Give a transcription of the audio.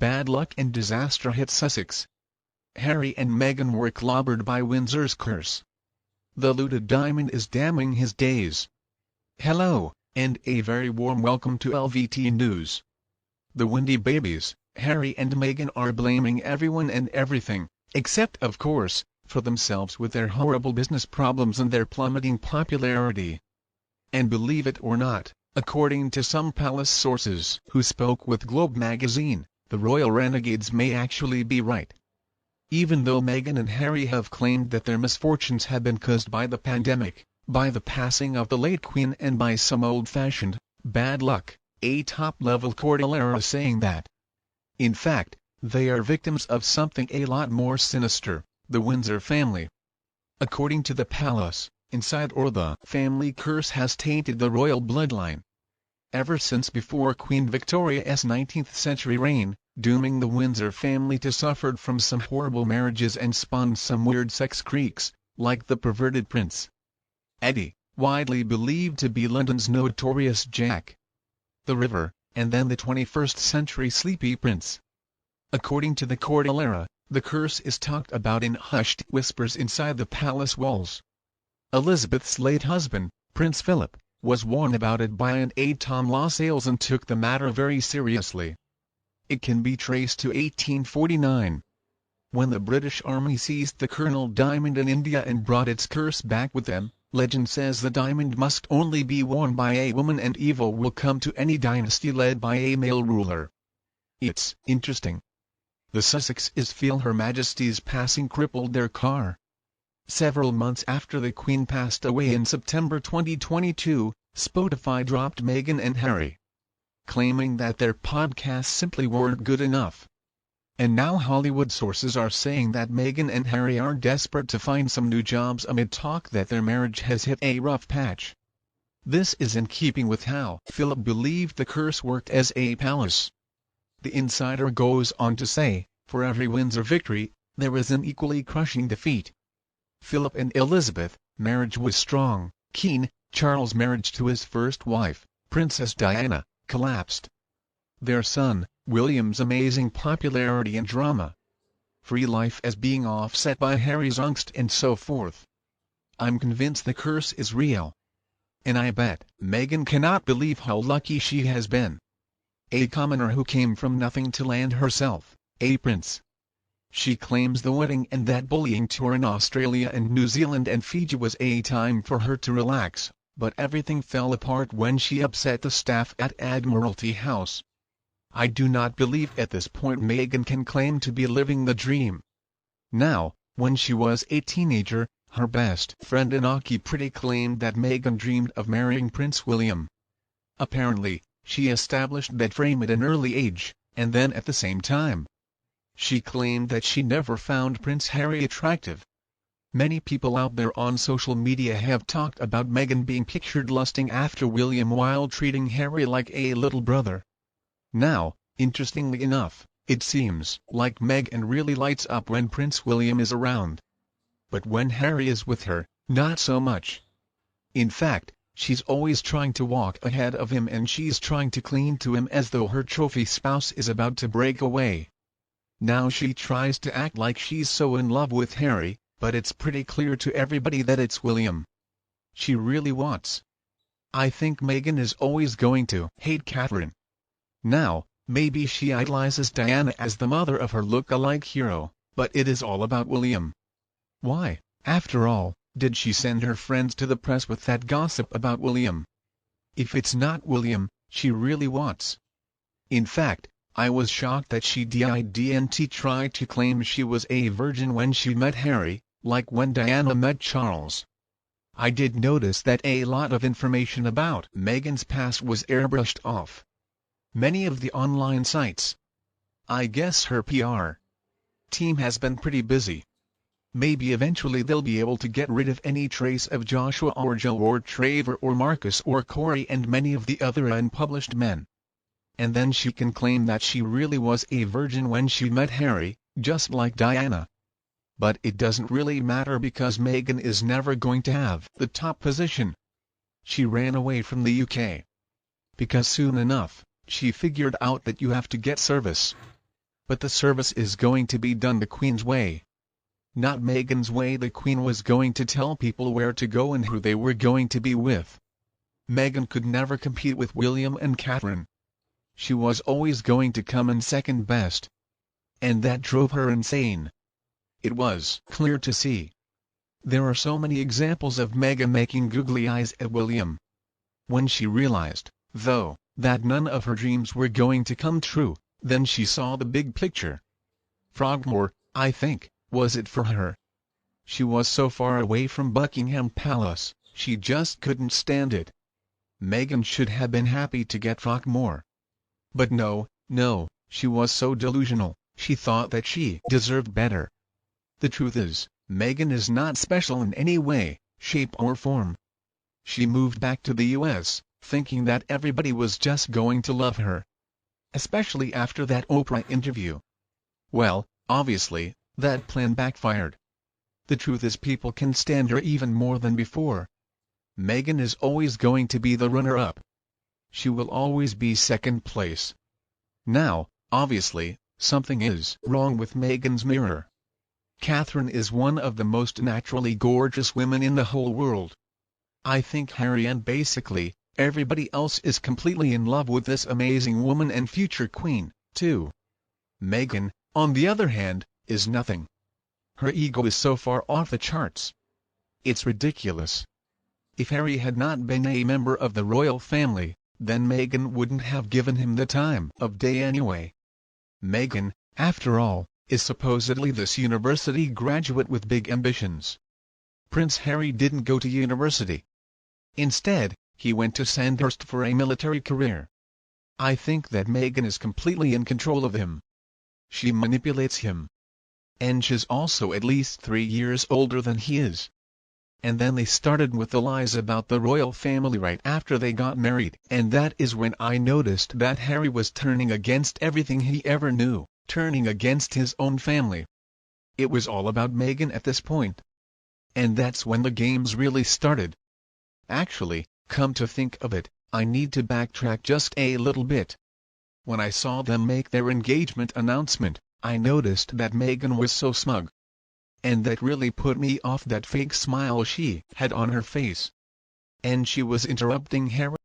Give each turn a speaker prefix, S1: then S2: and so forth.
S1: bad luck and disaster hit Sussex. Harry and Meghan were clobbered by Windsor's curse. The looted diamond is damning his days. Hello, and a very warm welcome to LVT News. The windy babies, Harry and Meghan, are blaming everyone and everything, except of course, for themselves with their horrible business problems and their plummeting popularity. And believe it or not, according to some palace sources who spoke with Globe magazine, the royal renegades may actually be right. Even though Meghan and Harry have claimed that their misfortunes have been caused by the pandemic, by the passing of the late Queen, and by some old-fashioned bad luck, a top-level cordillera is saying that, in fact, they are victims of something a lot more sinister: the Windsor family. According to the palace, the family curse has tainted the royal bloodline. Ever since before Queen Victoria's 19th-century reign, dooming the Windsor family to suffer from some horrible marriages and spawned some weird sex creaks, like the perverted Prince Eddie, widely believed to be London's notorious Jack the River, and then the 21st-century Sleepy Prince. According to the cordillera, the curse is talked about in hushed whispers inside the palace walls. Elizabeth's late husband, Prince Philip, was warned about it by an aide-de-camp and took the matter very seriously. It can be traced to 1849. When the British Army seized the Colonel Diamond in India and brought its curse back with them, legend says the diamond must only be worn by a woman and evil will come to any dynasty led by a male ruler. It's interesting. The Sussexes feel Her Majesty's passing crippled their car. Several months after the Queen passed away in September 2022, Spotify dropped Meghan and Harry, claiming that their podcasts simply weren't good enough. And now Hollywood sources are saying that Meghan and Harry are desperate to find some new jobs amid talk that their marriage has hit a rough patch. This is in keeping with how Philip believed the curse worked as a palace. The insider goes on to say, for every Windsor victory, there is an equally crushing defeat. Philip and Elizabeth, marriage was strong, keen. Charles' marriage to his first wife, Princess Diana, collapsed. Their son, William's amazing popularity and drama-free life as being offset by Harry's angst and so forth. I'm convinced the curse is real. And I bet Meghan cannot believe how lucky she has been. A commoner who came from nothing to land herself a prince. She claims the wedding and that bullying tour in Australia and New Zealand and Fiji was a time for her to relax, but everything fell apart when she upset the staff at Admiralty House. I do not believe at this point Meghan can claim to be living the dream. Now, when she was a teenager, her best friend Inaki Pretty claimed that Meghan dreamed of marrying Prince William. Apparently, she established that frame at an early age, and then at the same time, she claimed that she never found Prince Harry attractive. Many people out there on social media have talked about Meghan being pictured lusting after William while treating Harry like a little brother. Now, interestingly enough, it seems like Meghan really lights up when Prince William is around. But when Harry is with her, not so much. In fact, she's always trying to walk ahead of him and she's trying to cling to him as though her trophy spouse is about to break away. Now she tries to act like she's so in love with Harry, but it's pretty clear to everybody that it's William she really wants. I think Meghan is always going to hate Catherine. Now, maybe she idolizes Diana as the mother of her look-alike hero, but it is all about William. Why, after all, did she send her friends to the press with that gossip about William? If it's not William she really wants. In fact, I was shocked that she didn't try to claim she was a virgin when she met Harry, like when Diana met Charles. I did notice that a lot of information about Meghan's past was airbrushed off many of the online sites. I guess her PR team has been pretty busy. Maybe eventually they'll be able to get rid of any trace of Joshua or Joe or Trevor or Marcus or Corey and many of the other unpublished men. And then she can claim that she really was a virgin when she met Harry, just like Diana. But it doesn't really matter because Meghan is never going to have the top position. She ran away from the UK because soon enough, she figured out that you have to get service. But the service is going to be done the Queen's way. Not Meghan's way. The Queen was going to tell people where to go and who they were going to be with. Meghan could never compete with William and Catherine. She was always going to come in second best. And that drove her insane. It was clear to see. There are so many examples of Meghan making googly eyes at William. When she realized, though, that none of her dreams were going to come true, then she saw the big picture. Frogmore, I think, was it for her. She was so far away from Buckingham Palace, she just couldn't stand it. Meghan should have been happy to get Frogmore. But no, she was so delusional, she thought that she deserved better. The truth is, Meghan is not special in any way, shape or form. She moved back to the US, thinking that everybody was just going to love her. Especially after that Oprah interview. Well, obviously, that plan backfired. The truth is people can stand her even more than before. Meghan is always going to be the runner-up. She will always be second place. Now, obviously, something is wrong with Meghan's mirror. Catherine is one of the most naturally gorgeous women in the whole world. I think Harry and basically everybody else is completely in love with this amazing woman and future queen, too. Meghan, on the other hand, is nothing. Her ego is so far off the charts. It's ridiculous. If Harry had not been a member of the royal family, then Meghan wouldn't have given him the time of day anyway. Meghan, after all, is supposedly this university graduate with big ambitions. Prince Harry didn't go to university. Instead, he went to Sandhurst for a military career. I think that Meghan is completely in control of him. She manipulates him. And she's also at least 3 years older than he is. And then they started with the lies about the royal family right after they got married, and that is when I noticed that Harry was turning against everything he ever knew, turning against his own family. It was all about Meghan at this point. And that's when the games really started. Actually, come to think of it, I need to backtrack just a little bit. When I saw them make their engagement announcement, I noticed that Meghan was so smug. And that really put me off, that fake smile she had on her face. And she was interrupting Harry.